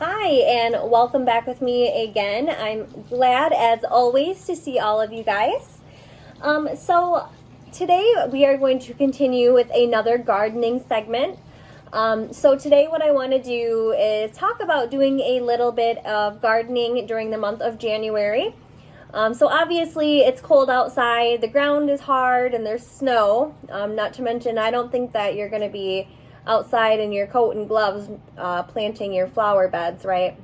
Hi, and welcome back with me again. I'm glad, as always, to see all of you guys. So today we are going to continue with another gardening segment. So today what I want to do is talk about doing a little bit of gardening during the month of January. So obviously it's cold outside, the ground is hard, and there's snow. Not to mention, I don't think that you're going to be outside in your coat and gloves planting your flower beds, right?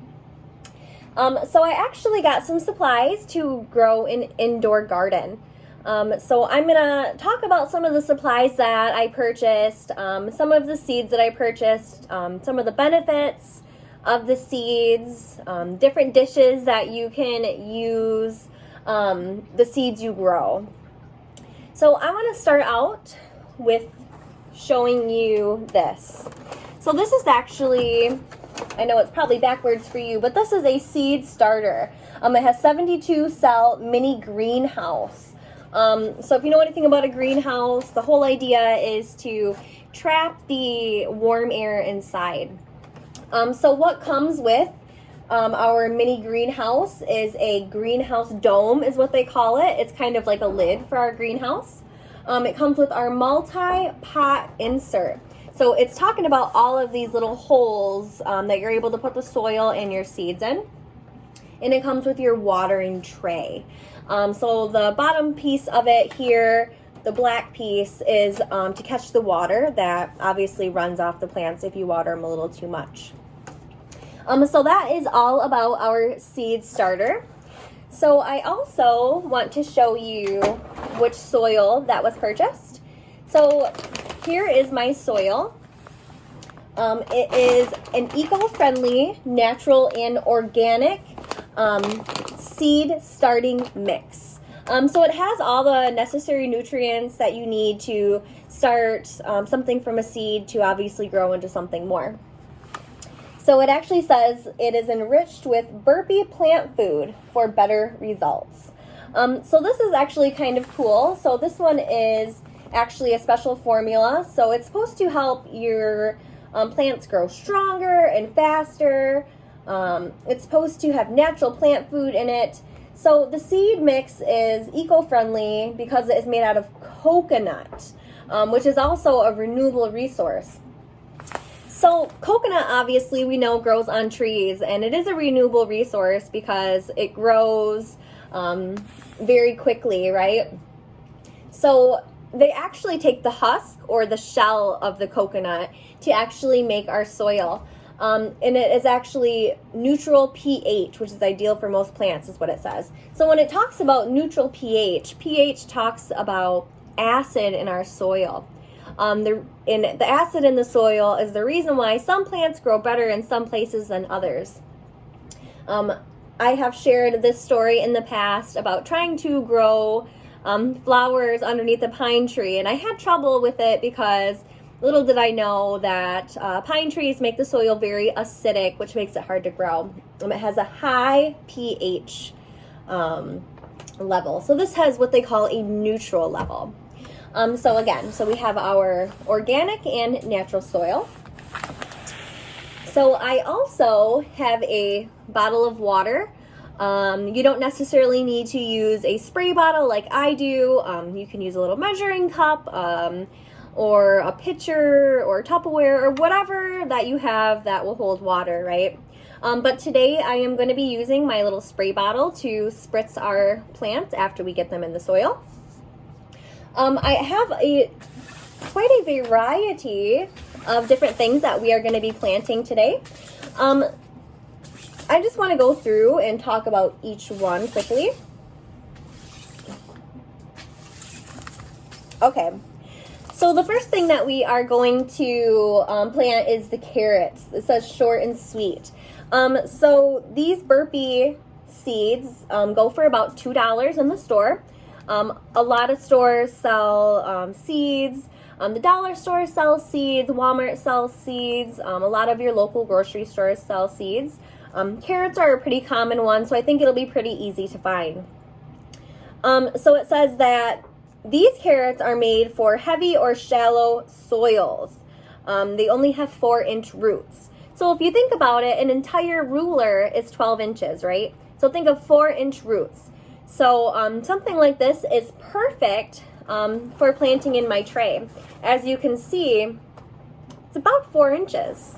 So I actually got some supplies to grow an indoor garden. So I'm going to talk about some of the supplies that I purchased, some of the seeds that I purchased, some of the benefits of the seeds, different dishes that you can use the seeds you grow. So I want to start out with showing you this. So this is actually, I know it's probably backwards for you, but this is a seed starter. It has 72 cell mini greenhouse. So if you know anything about a greenhouse, the whole idea is to trap the warm air inside. So what comes with our mini greenhouse is a greenhouse dome is what they call it. It's kind of like a lid for our greenhouse. It comes with our multi-pot insert. So it's talking about all of these little holes that you're able to put the soil and your seeds in. And it comes with your watering tray. So the bottom piece of it here, the black piece, is to catch the water that obviously runs off the plants if you water them a little too much. So that is all about our seed starter. So I also want to show you which soil that was purchased. So here is my soil. It is an eco-friendly, natural, and organic seed starting mix. So it has all the necessary nutrients that you need to start something from a seed to obviously grow into something more. So it actually says it is enriched with Burpee plant food for better results. So this is actually kind of cool. So this one is actually a special formula. So it's supposed to help your plants grow stronger and faster. It's supposed to have natural plant food in it. So the seed mix is eco-friendly because it is made out of coconut, which is also a renewable resource. So coconut, obviously, we know grows on trees, and it is a renewable resource because it grows very quickly, right? So they actually take the husk or the shell of the coconut to actually make our soil. And it is actually neutral pH, which is ideal for most plants, is what it says. So when it talks about neutral pH, pH talks about acid in our soil. The acid in the soil is the reason why some plants grow better in some places than others. I have shared this story in the past about trying to grow flowers underneath a pine tree, and I had trouble with it because little did I know that pine trees make the soil very acidic, which makes it hard to grow. It has a high pH level. So this has what they call a neutral level. So we have our organic and natural soil. So I also have a bottle of water. You don't necessarily need to use a spray bottle like I do. You can use a little measuring cup, or a pitcher or Tupperware or whatever that you have that will hold water, right? But today I am going to be using my little spray bottle to spritz our plants after we get them in the soil. I have quite a variety of different things that we are going to be planting today. I just want to go through and talk about each one quickly. Okay, so the first thing that we are going to plant is the carrots. It says short and sweet. So these Burpee seeds go for about $2 in the store. A lot of stores sell seeds. The dollar store sells seeds. Walmart sells seeds. A lot of your local grocery stores sell seeds. Carrots are a pretty common one, so I think it'll be pretty easy to find. So it says that these carrots are made for heavy or shallow soils. They only have 4-inch roots. So if you think about it, an entire ruler is 12 inches, right? So think of 4-inch roots. So something like this is perfect for planting in my tray. As you can see, it's about 4 inches.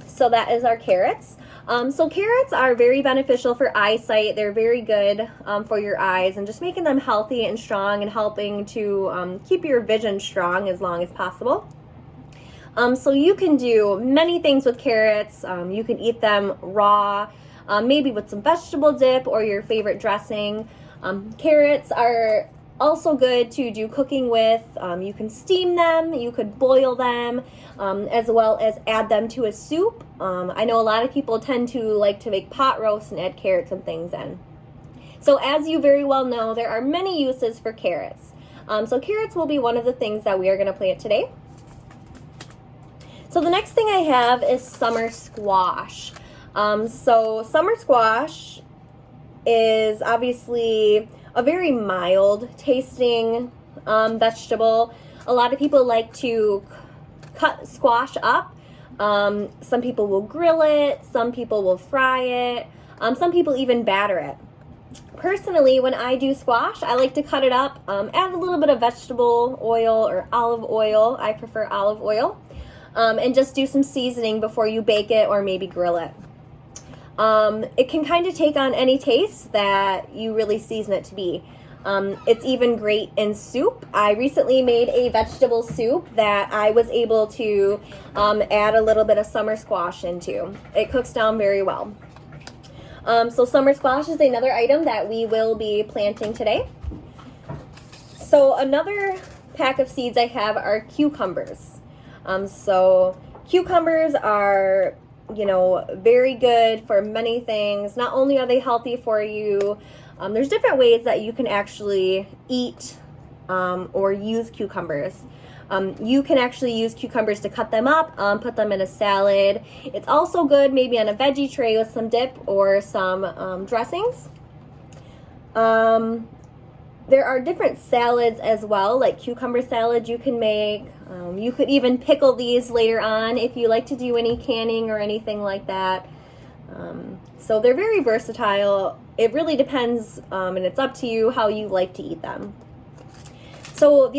So that is our carrots. So carrots are very beneficial for eyesight. They're very good for your eyes and just making them healthy and strong and helping to keep your vision strong as long as possible. So you can do many things with carrots. You can eat them raw, maybe with some vegetable dip or your favorite dressing. Carrots are also good to do cooking with. You can steam them, you could boil them, as well as add them to a soup. I know a lot of people tend to like to make pot roast and add carrots and things in. So as you very well know, there are many uses for carrots. So carrots will be one of the things that we are going to plant today. So the next thing I have is summer squash. So summer squash is obviously a very mild tasting vegetable. A lot of people like to cut squash up. Some people will grill it, some people will fry it, some people even batter it. Personally, when I do squash, I like to cut it up, add a little bit of vegetable oil or olive oil. I prefer olive oil. And just do some seasoning before you bake it or maybe grill it. It can kind of take on any taste that you really season it to be. It's even great in soup. I recently made a vegetable soup that I was able to add a little bit of summer squash into. It cooks down very well. So summer squash is another item that we will be planting today. So another pack of seeds I have are cucumbers. So cucumbers are, very good for many things. Not only are they healthy for you, there's different ways that you can actually eat or use cucumbers. You can actually use cucumbers to cut them up, put them in a salad. It's also good maybe on a veggie tray with some dip or some dressings. There are different salads as well, like cucumber salad you can make. You could even pickle these later on if you like to do any canning or anything like that. So they're very versatile. It really depends, and it's up to you how you like to eat them. So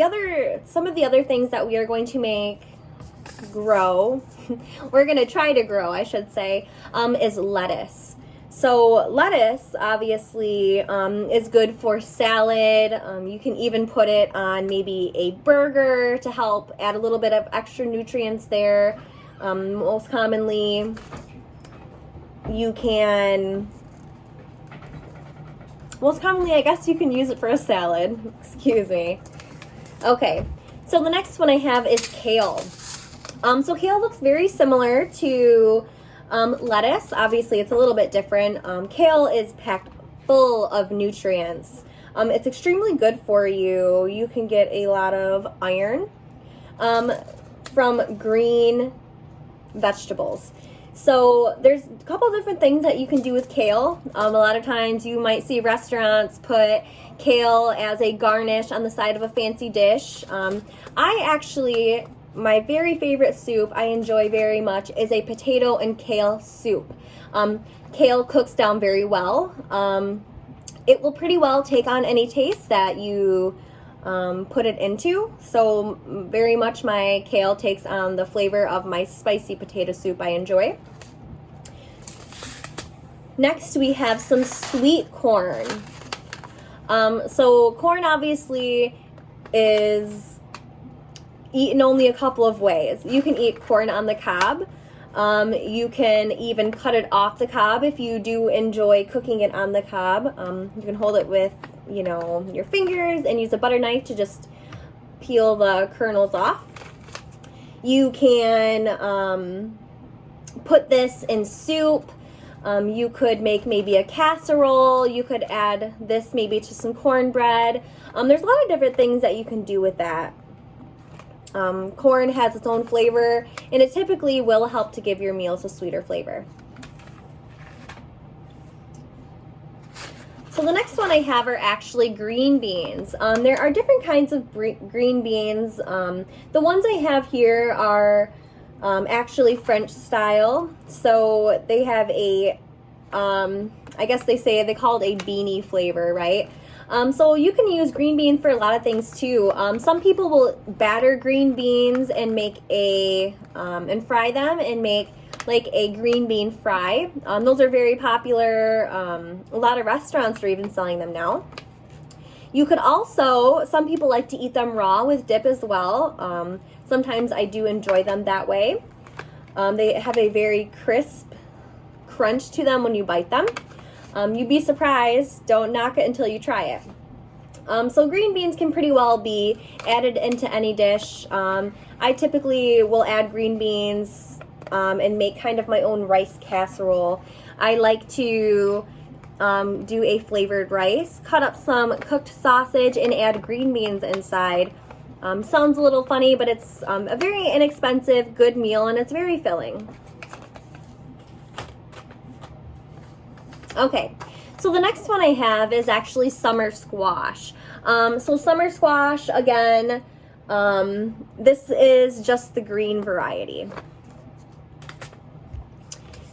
some of the other things that we are going to grow, we're going to try to grow, I should say, is lettuce. So lettuce obviously is good for salad. You can even put it on maybe a burger to help add a little bit of extra nutrients there. Most commonly, I guess you can use it for a salad. Excuse me. Okay, so the next one I have is kale. So kale looks very similar to lettuce. Obviously, it's a little bit different. Kale is packed full of nutrients. It's extremely good for you. You can get a lot of iron from green vegetables. So there's a couple different things that you can do with kale. A lot of times you might see restaurants put kale as a garnish on the side of a fancy dish. My very favorite soup I enjoy very much is a potato and kale soup. Kale cooks down very well. It will pretty well take on any taste that you put it into. So very much my kale takes on the flavor of my spicy potato soup I enjoy. Next we have some sweet corn. So corn obviously is eaten only a couple of ways. You can eat corn on the cob. You can even cut it off the cob if you do enjoy cooking it on the cob. You can hold it with, your fingers and use a butter knife to just peel the kernels off. You can put this in soup. You could make maybe a casserole. You could add this maybe to some cornbread. There's a lot of different things that you can do with that. Corn has its own flavor, and it typically will help to give your meals a sweeter flavor. So the next one I have are actually green beans. There are different kinds of green beans. The ones I have here are actually French style. So they have a, I guess they call it a beanie flavor, right? So you can use green beans for a lot of things too. Some people will batter green beans and make and fry them and make like a green bean fry. Those are very popular. A lot of restaurants are even selling them now. You could also, some people like to eat them raw with dip as well. Sometimes I do enjoy them that way. They have a very crisp crunch to them when you bite them. You'd be surprised. Don't knock it until you try it. So green beans can pretty well be added into any dish. I typically will add green beans and make kind of my own rice casserole. I like to do a flavored rice, cut up some cooked sausage and add green beans inside. Sounds a little funny, but it's a very inexpensive, good meal, and it's very filling. Okay, so the next one I have is actually summer squash. So summer squash, again, this is just the green variety.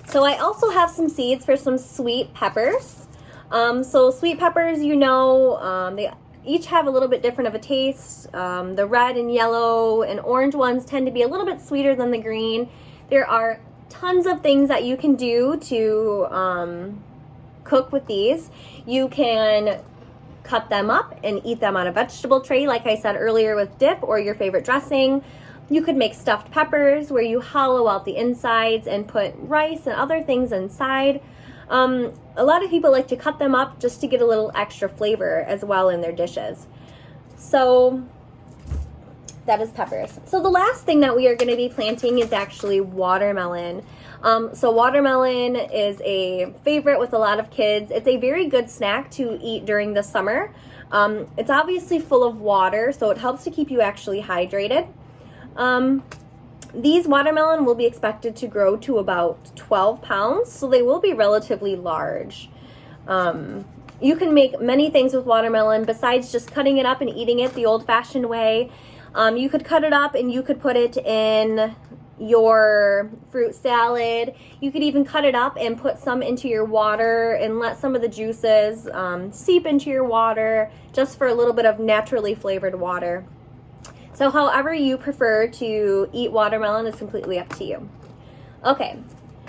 So I also have some seeds for some sweet peppers. So sweet peppers, you know, they each have a little bit different of a taste. The red and yellow and orange ones tend to be a little bit sweeter than the green. There are tons of things that you can do to cook with these. You can cut them up and eat them on a vegetable tray, like I said earlier, with dip or your favorite dressing. You could make stuffed peppers where you hollow out the insides and put rice and other things inside. A lot of people like to cut them up just to get a little extra flavor as well in their dishes. So that is peppers. So the last thing that we are going to be planting is actually watermelon. So watermelon is a favorite with a lot of kids. It's a very good snack to eat during the summer. It's obviously full of water, so it helps to keep you actually hydrated. These watermelon will be expected to grow to about 12 pounds, so they will be relatively large. You can make many things with watermelon besides just cutting it up and eating it the old-fashioned way. You could cut it up and you could put it in your fruit salad. You could even cut it up and put some into your water and let some of the juices seep into your water just for a little bit of naturally flavored water. So however you prefer to eat watermelon is completely up to you. Okay,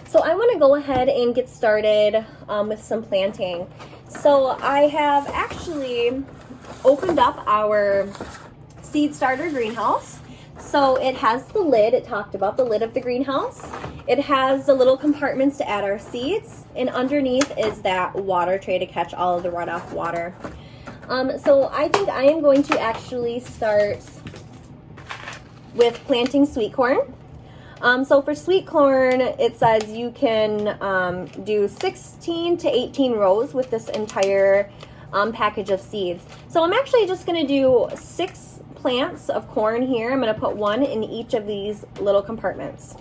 so I want to go ahead and get started with some planting. So I have actually opened up our seed starter greenhouse. So it has the lid, it talked about the lid of the greenhouse. It has the little compartments to add our seeds, and underneath is that water tray to catch all of the runoff water. So I think I am going to actually start with planting sweet corn. So for sweet corn, it says you can do 16 to 18 rows with this entire package of seeds. So I'm actually just going to do 6 plants of corn here. I'm going to put 1 in each of these little compartments.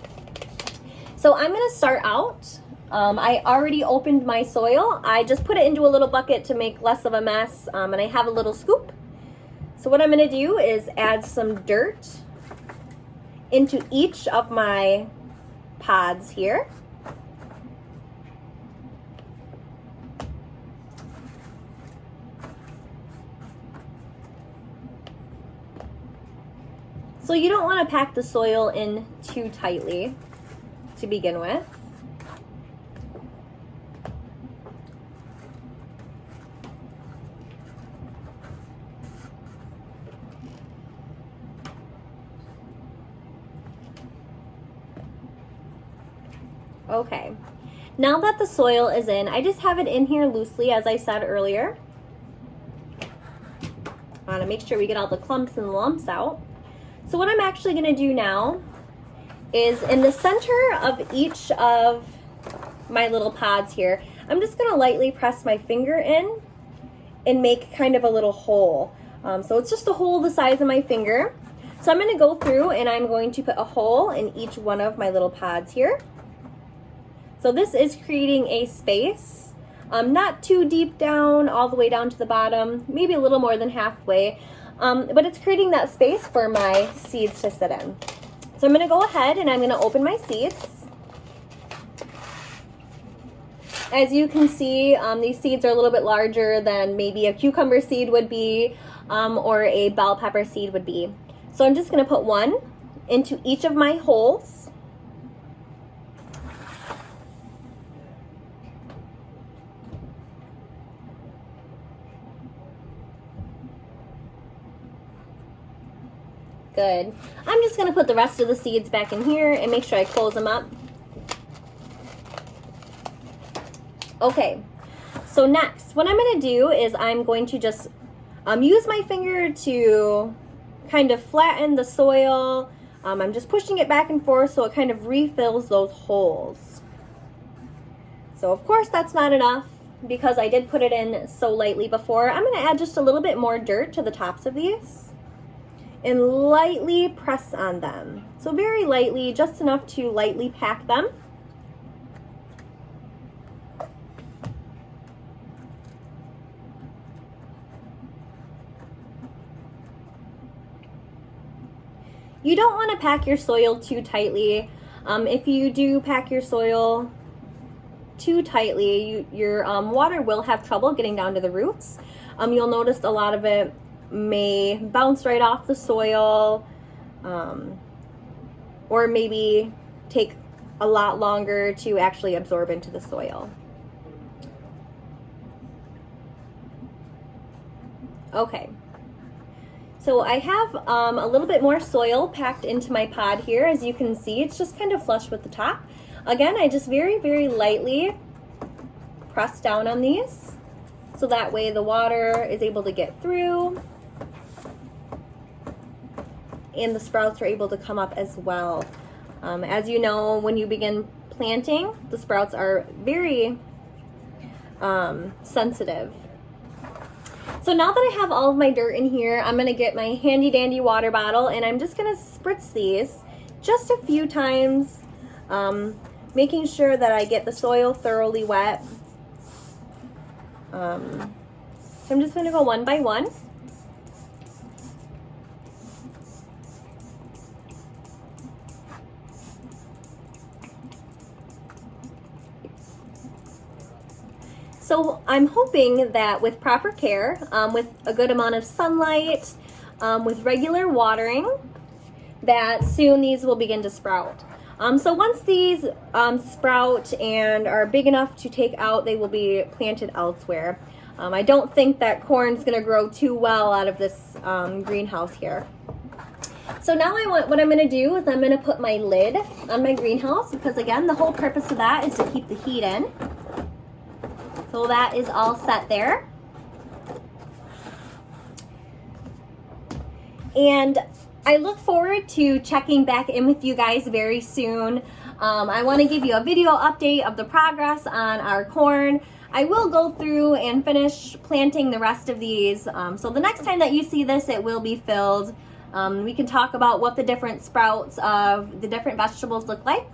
So I'm going to start out. I already opened my soil. I just put it into a little bucket to make less of a mess, and I have a little scoop. So what I'm going to do is add some dirt into each of my pods here. So you don't want to pack the soil in too tightly to begin with. Okay, now that the soil is in, I just have it in here loosely, as I said earlier. I want to make sure we get all the clumps and lumps out. So what I'm actually going to do now is in the center of each of my little pods here, I'm just going to lightly press my finger in and make kind of a little hole. So it's just a hole the size of my finger. So I'm going to go through and I'm going to put a hole in each one of my little pods here. So this is creating a space, not too deep down, all the way down to the bottom, maybe a little more than halfway, but it's creating that space for my seeds to sit in. So I'm going to go ahead and I'm going to open my seeds. As you can see, these seeds are a little bit larger than maybe a cucumber seed would be, or a bell pepper seed would be. So I'm just going to put one into each of my holes. Good. I'm just going to put the rest of the seeds back in here and make sure I close them up. Okay, so next, what I'm going to do is I'm going to just use my finger to kind of flatten the soil. I'm just pushing it back and forth so it kind of refills those holes. So of course that's not enough because I did put it in so lightly before. I'm going to add just a little bit more dirt to the tops of these and lightly press on them. So very lightly, just enough to lightly pack them. You don't want to pack your soil too tightly. If you do pack your soil too tightly, your water will have trouble getting down to the roots. You'll notice a lot of it may bounce right off the soil, or maybe take a lot longer to actually absorb into the soil. Okay. So I have a little bit more soil packed into my pod here. As you can see, it's just kind of flush with the top. Again, I just very, very lightly press down on these so that way the water is able to get through and the sprouts are able to come up as well. As you know, when you begin planting, the sprouts are very sensitive. So now that I have all of my dirt in here, I'm going to get my handy dandy water bottle and I'm just going to spritz these just a few times, making sure that I get the soil thoroughly wet. So I'm just going to go one by one. So I'm hoping that with proper care, with a good amount of sunlight, with regular watering, that soon these will begin to sprout. So once these sprout and are big enough to take out, they will be planted elsewhere. I don't think that corn's going to grow too well out of this greenhouse here. So now what I'm going to do is I'm going to put my lid on my greenhouse because again, the whole purpose of that is to keep the heat in. So that is all set there. And I look forward to checking back in with you guys very soon. I want to give you a video update of the progress on our corn. I will go through and finish planting the rest of these. So the next time that you see this, it will be filled. We can talk about what the different sprouts of the different vegetables look like.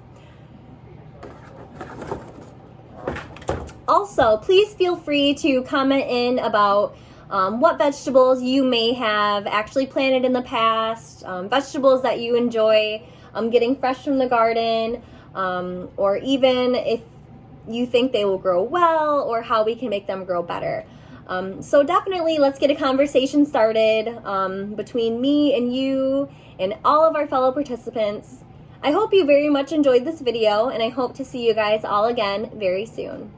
Also, please feel free to comment in about what vegetables you may have actually planted in the past, vegetables that you enjoy getting fresh from the garden, or even if you think they will grow well or how we can make them grow better. So definitely let's get a conversation started between me and you and all of our fellow participants. I hope you very much enjoyed this video and I hope to see you guys all again very soon.